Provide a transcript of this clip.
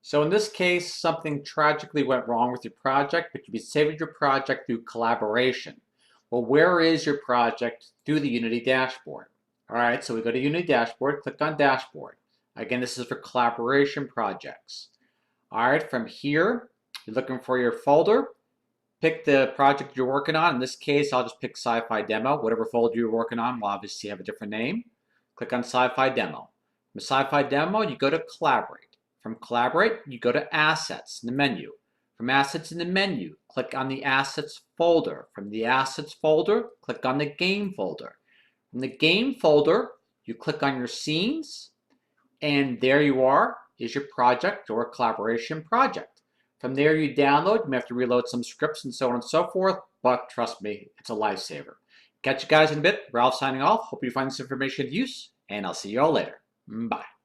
So in this case, something tragically went wrong with your project, but you saved your project through collaboration. Well, where is your project? Through the Unity dashboard. All right, so we go to Unity dashboard, click on dashboard. Again, this is for collaboration projects. All right, from here, you're looking for your folder. Pick the project you're working on. In this case, I'll just pick Sci-Fi Demo. Whatever folder you're working on will obviously have a different name. Click on Sci-Fi Demo. From Sci-Fi Demo, you go to Collaborate. From Collaborate, you go to Assets in the menu. From Assets in the menu, click on the Assets folder. From the Assets folder, click on the Game folder. From the Game folder, you click on your scenes, and there you are, is your project or collaboration project. From there, you download. You may have to reload some scripts and so on and so forth, but trust me, it's a lifesaver. Catch you guys in a bit. Ralph signing off. Hope you find this information of use, and I'll see you all later. Bye.